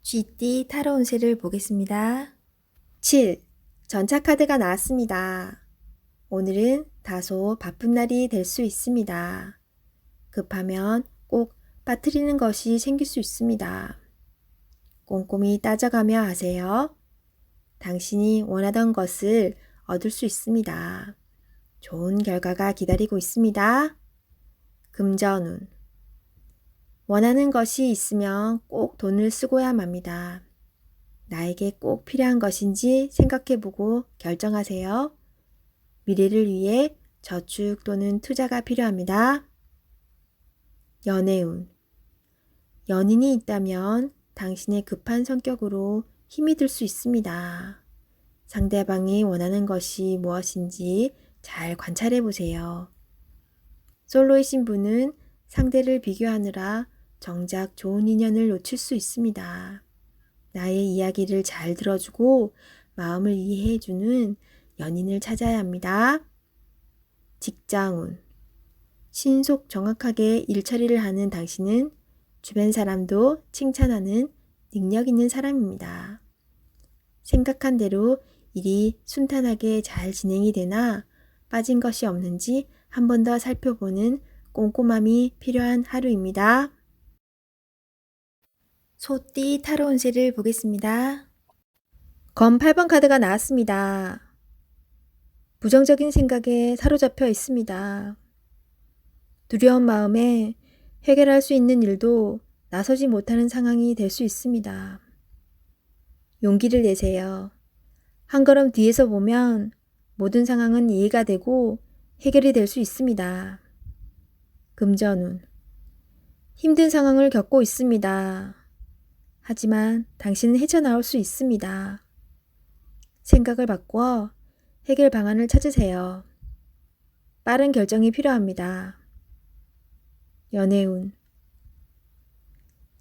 쥐띠 타로 운세를 보겠습니다. 7. 전차카드가 나왔습니다. 오늘은 다소 바쁜 날이 될 수 있습니다. 급하면 꼭 빠뜨리는 것이 생길 수 있습니다. 꼼꼼히 따져가며 하세요. 당신이 원하던 것을 얻을 수 있습니다. 좋은 결과가 기다리고 있습니다. 금전운. 원하는 것이 있으면 꼭 돈을 쓰고야 맙니다. 나에게 꼭 필요한 것인지 생각해보고 결정하세요. 미래를 위해 저축 또는 투자가 필요합니다. 연애운. 연인이 있다면 당신의 급한 성격으로 힘이 들 수 있습니다. 상대방이 원하는 것이 무엇인지 잘 관찰해 보세요. 솔로이신 분은 상대를 비교하느라 정작 좋은 인연을 놓칠 수 있습니다. 나의 이야기를 잘 들어주고 마음을 이해해주는 연인을 찾아야 합니다. 직장운. 신속 정확하게 일처리를 하는 당신은 주변 사람도 칭찬하는 능력 있는 사람입니다. 생각한 대로 일이 순탄하게 잘 진행이 되나 빠진 것이 없는지 한 번 더 살펴보는 꼼꼼함이 필요한 하루입니다. 소띠 타로 운세를 보겠습니다. 검 8번 카드가 나왔습니다. 부정적인 생각에 사로잡혀 있습니다. 두려운 마음에 해결할 수 있는 일도 나서지 못하는 상황이 될 수 있습니다. 용기를 내세요. 한 걸음 뒤에서 보면 모든 상황은 이해가 되고 해결이 될 수 있습니다. 금전운. 힘든 상황을 겪고 있습니다. 하지만 당신은 헤쳐나올 수 있습니다. 생각을 바꿔 해결 방안을 찾으세요. 빠른 결정이 필요합니다. 연애운.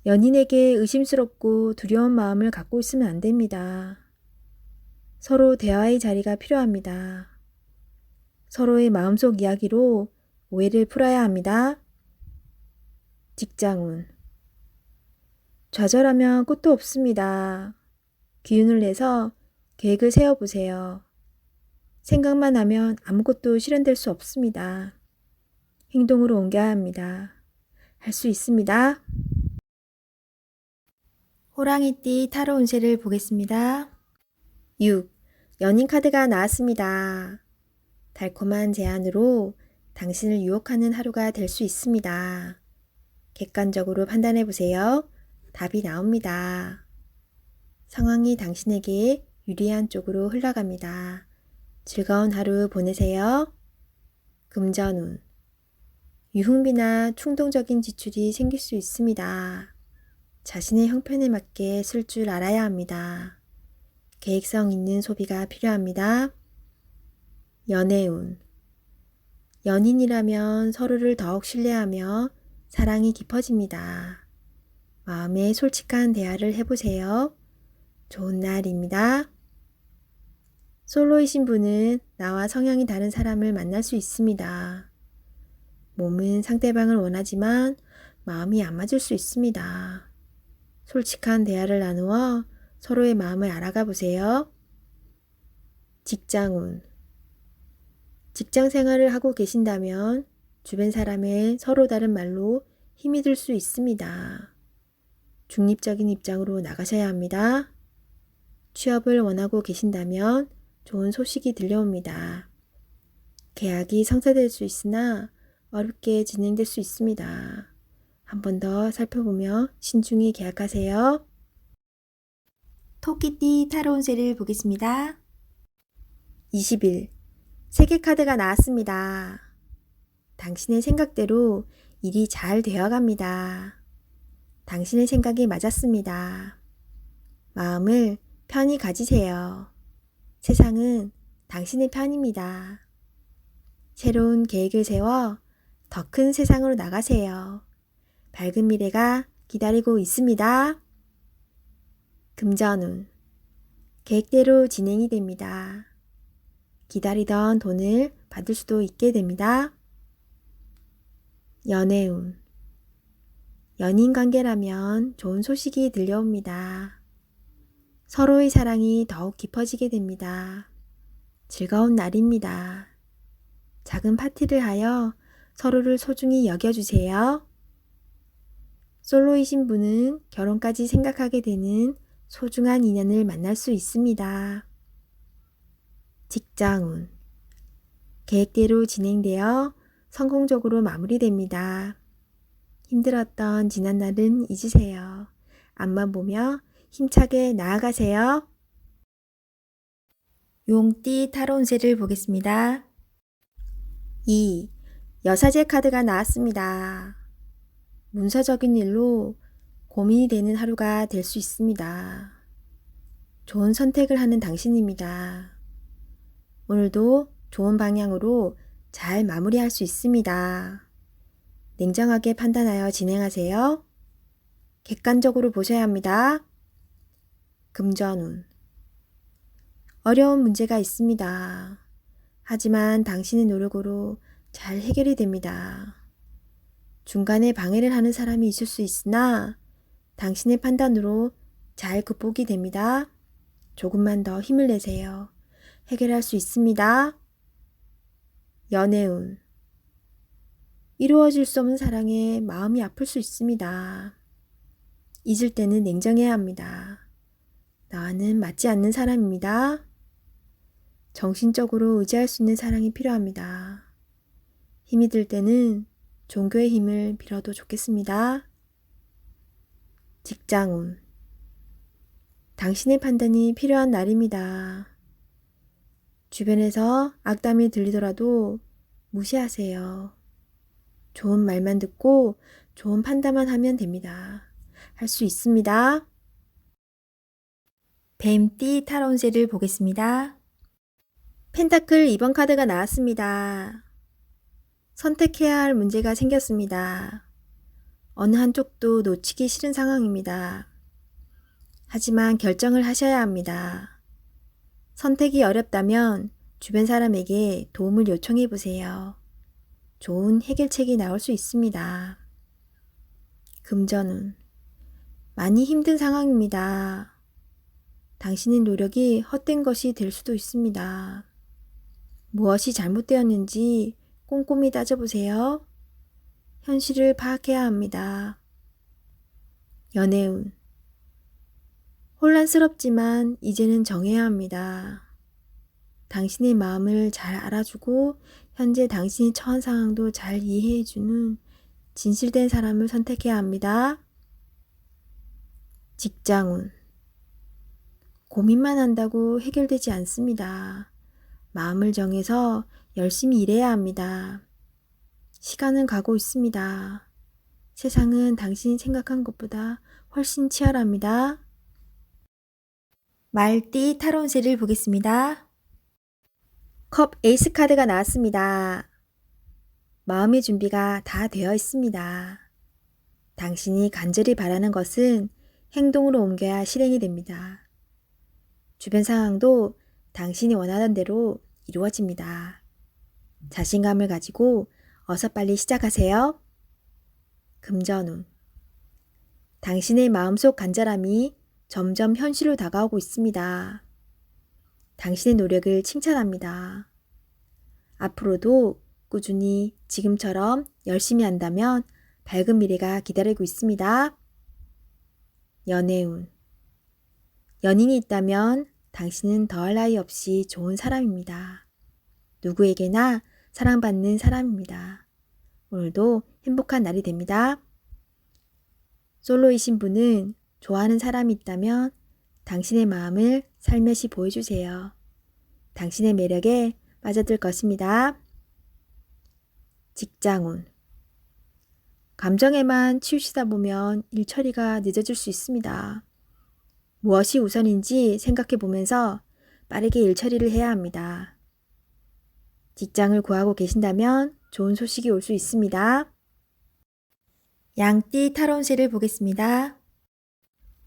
연인에게 의심스럽고 두려운 마음을 갖고 있으면 안 됩니다. 서로 대화의 자리가 필요합니다. 서로의 마음속 이야기로 오해를 풀어야 합니다. 직장운. 좌절하면 끝도 없습니다. 기운을 내서 계획을 세워보세요. 생각만 하면 아무것도 실현될 수 없습니다. 행동으로 옮겨야 합니다. 할 수 있습니다. 호랑이띠 타로 운세를 보겠습니다. 6. 연인 카드가 나왔습니다. 달콤한 제안으로 당신을 유혹하는 하루가 될 수 있습니다. 객관적으로 판단해 보세요. 답이 나옵니다. 상황이 당신에게 유리한 쪽으로 흘러갑니다. 즐거운 하루 보내세요. 금전운. 유흥비나 충동적인 지출이 생길 수 있습니다. 자신의 형편에 맞게 쓸 줄 알아야 합니다. 계획성 있는 소비가 필요합니다. 연애운. 연인이라면 서로를 더욱 신뢰하며 사랑이 깊어집니다. 마음에 솔직한 대화를 해보세요. 좋은 날입니다. 솔로이신 분은 나와 성향이 다른 사람을 만날 수 있습니다. 몸은 상대방을 원하지만 마음이 안 맞을 수 있습니다. 솔직한 대화를 나누어 서로의 마음을 알아가 보세요. 직장운. 직장 생활을 하고 계신다면 주변 사람의 서로 다른 말로 힘이 들 수 있습니다. 중립적인 입장으로 나가셔야 합니다. 취업을 원하고 계신다면 좋은 소식이 들려옵니다. 계약이 성사될 수 있으나 어렵게 진행될 수 있습니다. 한 번 더 살펴보며 신중히 계약하세요. 토끼띠 타로 운세를 보겠습니다. 20일. 세계 카드가 나왔습니다. 당신의 생각대로 일이 잘 되어갑니다. 당신의 생각이 맞았습니다. 마음을 편히 가지세요. 세상은 당신의 편입니다. 새로운 계획을 세워 더 큰 세상으로 나가세요. 밝은 미래가 기다리고 있습니다. 금전운. 계획대로 진행이 됩니다. 기다리던 돈을 받을 수도 있게 됩니다. 연애운. 연인 관계라면 좋은 소식이 들려옵니다. 서로의 사랑이 더욱 깊어지게 됩니다. 즐거운 날입니다. 작은 파티를 하여 서로를 소중히 여겨주세요. 솔로이신 분은 결혼까지 생각하게 되는 소중한 인연을 만날 수 있습니다. 직장운. 계획대로 진행되어 성공적으로 마무리됩니다. 힘들었던 지난날은 잊으세요. 앞만 보며 힘차게 나아가세요. 용띠 타로 운세를 보겠습니다. 2. 여사제 카드가 나왔습니다. 문서적인 일로 고민이 되는 하루가 될 수 있습니다. 좋은 선택을 하는 당신입니다. 오늘도 좋은 방향으로 잘 마무리할 수 있습니다. 냉정하게 판단하여 진행하세요. 객관적으로 보셔야 합니다. 금전운. 어려운 문제가 있습니다. 하지만 당신의 노력으로 잘 해결이 됩니다. 중간에 방해를 하는 사람이 있을 수 있으나 당신의 판단으로 잘 극복이 됩니다. 조금만 더 힘을 내세요. 해결할 수 있습니다. 연애운. 이루어질 수 없는 사랑에 마음이 아플 수 있습니다. 잊을 때는 냉정해야 합니다. 나와는 맞지 않는 사람입니다. 정신적으로 의지할 수 있는 사랑이 필요합니다. 힘이 들 때는 종교의 힘을 빌어도 좋겠습니다. 직장운. 당신의 판단이 필요한 날입니다. 주변에서 악담이 들리더라도 무시하세요. 좋은 말만 듣고 좋은 판단만 하면 됩니다. 할 수 있습니다. 뱀띠 타로 운세를 보겠습니다. 펜타클 2번 카드가 나왔습니다. 선택해야 할 문제가 생겼습니다. 어느 한쪽도 놓치기 싫은 상황입니다. 하지만 결정을 하셔야 합니다. 선택이 어렵다면 주변 사람에게 도움을 요청해 보세요. 좋은 해결책이 나올 수 있습니다. 금전운. 많이 힘든 상황입니다. 당신의 노력이 헛된 것이 될 수도 있습니다. 무엇이 잘못되었는지 꼼꼼히 따져보세요. 현실을 파악해야 합니다. 연애운. 혼란스럽지만 이제는 정해야 합니다. 당신의 마음을 잘 알아주고 현재 당신이 처한 상황도 잘 이해해주는 진실된 사람을 선택해야 합니다. 직장운. 고민만 한다고 해결되지 않습니다. 마음을 정해서 열심히 일해야 합니다. 시간은 가고 있습니다. 세상은 당신이 생각한 것보다 훨씬 치열합니다. 말띠 타로 운세를 보겠습니다. 컵 에이스 카드가 나왔습니다. 마음의 준비가 다 되어 있습니다. 당신이 간절히 바라는 것은 행동으로 옮겨야 실행이 됩니다. 주변 상황도 당신이 원하는 대로 이루어집니다. 자신감을 가지고 어서 빨리 시작하세요. 금전운. 당신의 마음속 간절함이 점점 현실로 다가오고 있습니다. 당신의 노력을 칭찬합니다. 앞으로도 꾸준히 지금처럼 열심히 한다면 밝은 미래가 기다리고 있습니다. 연애운. 연인이 있다면 당신은 더할 나위 없이 좋은 사람입니다. 누구에게나 사랑받는 사람입니다. 오늘도 행복한 날이 됩니다. 솔로이신 분은 좋아하는 사람이 있다면 당신의 마음을 살며시 보여주세요. 당신의 매력에 빠져들 것입니다. 직장운. 감정에만 치우치다 보면 일 처리가 늦어질 수 있습니다. 무엇이 우선인지 생각해 보면서 빠르게 일 처리를 해야 합니다. 직장을 구하고 계신다면 좋은 소식이 올 수 있습니다. 양띠 타로 운세를 보겠습니다.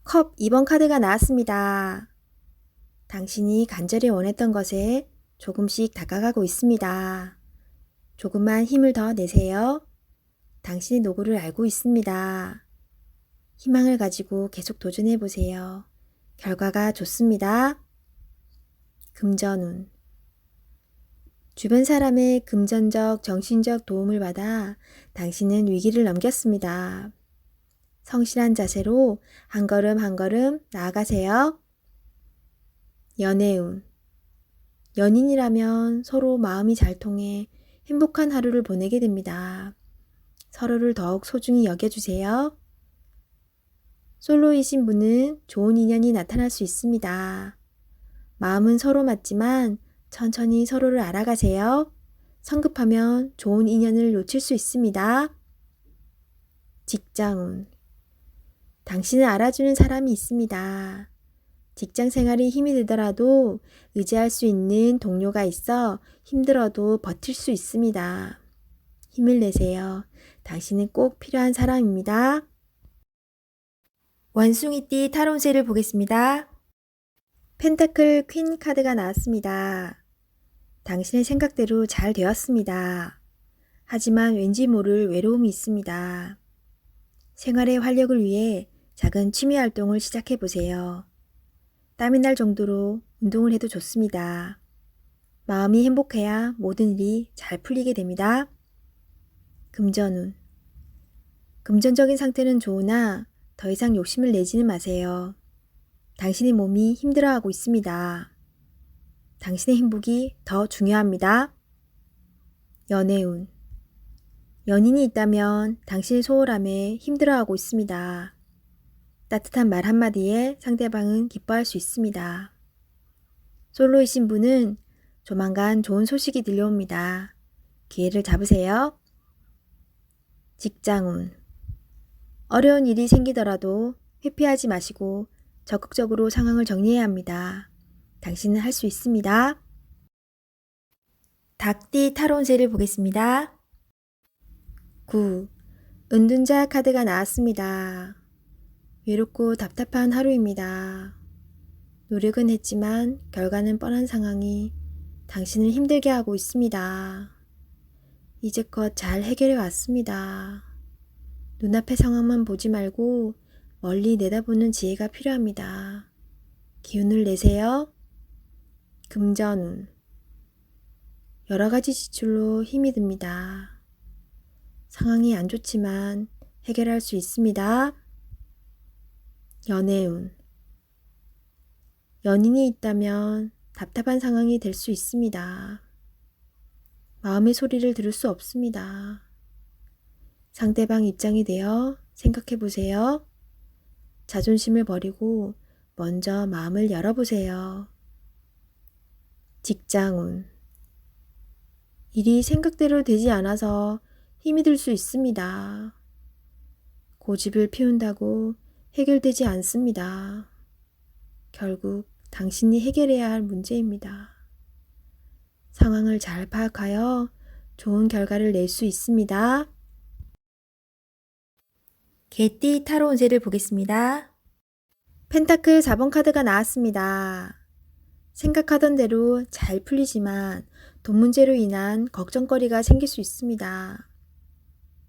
컵 2번 카드가 나왔습니다. 당신이 간절히 원했던 것에 조금씩 다가가고 있습니다. 조금만 힘을 더 내세요. 당신의 노고를 알고 있습니다. 희망을 가지고 계속 도전해 보세요. 결과가 좋습니다. 금전운. 주변 사람의 금전적, 정신적 도움을 받아 당신은 위기를 넘겼습니다. 성실한 자세로 한 걸음 한 걸음 나아가세요. 연애운. 연인이라면 서로 마음이 잘 통해 행복한 하루를 보내게 됩니다. 서로를 더욱 소중히 여겨주세요. 솔로이신 분은 좋은 인연이 나타날 수 있습니다. 마음은 서로 맞지만 천천히 서로를 알아가세요. 성급하면 좋은 인연을 놓칠 수 있습니다. 직장운. 당신을 알아주는 사람이 있습니다. 직장 생활이 힘이 들더라도 의지할 수 있는 동료가 있어 힘들어도 버틸 수 있습니다. 힘을 내세요. 당신은 꼭 필요한 사람입니다. 원숭이띠 타로운세를 보겠습니다. 펜타클 퀸 카드가 나왔습니다. 당신의 생각대로 잘 되었습니다. 하지만 왠지 모를 외로움이 있습니다. 생활의 활력을 위해 작은 취미 활동을 시작해 보세요. 땀이 날 정도로 운동을 해도 좋습니다. 마음이 행복해야 모든 일이 잘 풀리게 됩니다. 금전운. 금전적인 상태는 좋으나 더 이상 욕심을 내지는 마세요. 당신의 몸이 힘들어하고 있습니다. 당신의 행복이 더 중요합니다. 연애운. 연인이 있다면 당신의 소홀함에 힘들어하고 있습니다. 따뜻한 말 한마디에 상대방은 기뻐할 수 있습니다. 솔로이신 분은 조만간 좋은 소식이 들려옵니다. 기회를 잡으세요. 직장운. 어려운 일이 생기더라도 회피하지 마시고 적극적으로 상황을 정리해야 합니다. 당신은 할 수 있습니다. 닭띠 타로운세를 보겠습니다. 9. 은둔자 카드가 나왔습니다. 외롭고 답답한 하루입니다. 노력은 했지만 결과는 뻔한 상황이 당신을 힘들게 하고 있습니다. 이제껏 잘 해결해 왔습니다. 눈앞의 상황만 보지 말고 멀리 내다보는 지혜가 필요합니다. 기운을 내세요. 금전운. 여러 가지 지출로 힘이 듭니다. 상황이 안 좋지만 해결할 수 있습니다. 연애운. 연인이 있다면 답답한 상황이 될 수 있습니다. 마음의 소리를 들을 수 없습니다. 상대방 입장이 되어 생각해 보세요. 자존심을 버리고 먼저 마음을 열어보세요. 직장운. 일이 생각대로 되지 않아서 힘이 들 수 있습니다. 고집을 피운다고 해결되지 않습니다. 결국 당신이 해결해야 할 문제입니다. 상황을 잘 파악하여 좋은 결과를 낼 수 있습니다. 개띠 타로운세를 보겠습니다. 펜타클 4번 카드가 나왔습니다. 생각하던 대로 잘 풀리지만 돈 문제로 인한 걱정거리가 생길 수 있습니다.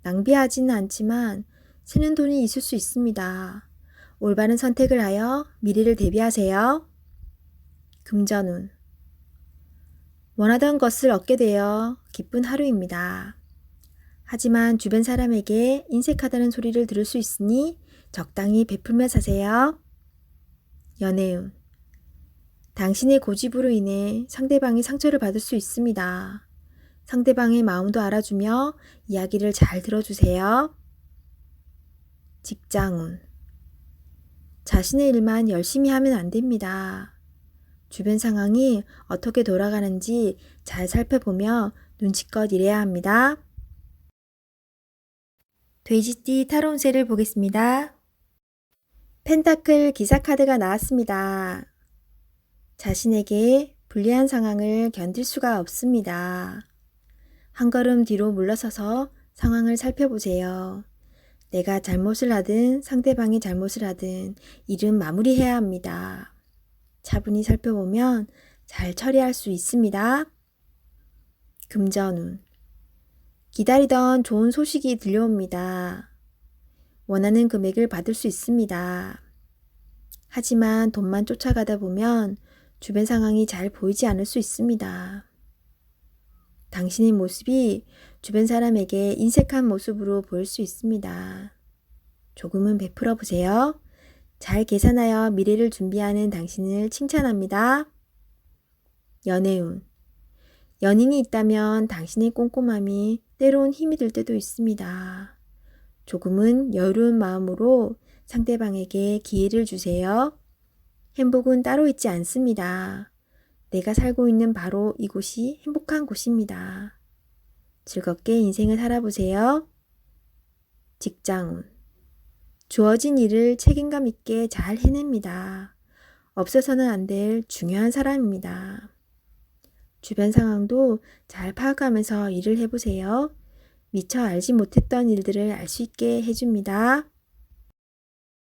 낭비하지는 않지만 새는 돈이 있을 수 있습니다. 올바른 선택을 하여 미래를 대비하세요. 금전운. 원하던 것을 얻게 되어 기쁜 하루입니다. 하지만 주변 사람에게 인색하다는 소리를 들을 수 있으니 적당히 베풀며 사세요. 연애운. 당신의 고집으로 인해 상대방이 상처를 받을 수 있습니다. 상대방의 마음도 알아주며 이야기를 잘 들어주세요. 직장운. 자신의 일만 열심히 하면 안 됩니다. 주변 상황이 어떻게 돌아가는지 잘 살펴보며 눈치껏 일해야 합니다. 돼지띠 타로운세를 보겠습니다. 펜타클 기사 카드가 나왔습니다. 자신에게 불리한 상황을 견딜 수가 없습니다. 한 걸음 뒤로 물러서서 상황을 살펴보세요. 내가 잘못을 하든 상대방이 잘못을 하든 일은 마무리해야 합니다. 차분히 살펴보면 잘 처리할 수 있습니다. 금전운. 기다리던 좋은 소식이 들려옵니다. 원하는 금액을 받을 수 있습니다. 하지만 돈만 쫓아가다 보면 주변 상황이 잘 보이지 않을 수 있습니다. 당신의 모습이 주변 사람에게 인색한 모습으로 보일 수 있습니다. 조금은 베풀어 보세요. 잘 계산하여 미래를 준비하는 당신을 칭찬합니다. 연애운. 연인이 있다면 당신의 꼼꼼함이 때론 힘이 들 때도 있습니다. 조금은 여유로운 마음으로 상대방에게 기회를 주세요. 행복은 따로 있지 않습니다. 내가 살고 있는 바로 이곳이 행복한 곳입니다. 즐겁게 인생을 살아보세요. 직장운. 주어진 일을 책임감 있게 잘 해냅니다. 없어서는 안 될 중요한 사람입니다. 주변 상황도 잘 파악하면서 일을 해보세요. 미처 알지 못했던 일들을 알 수 있게 해줍니다.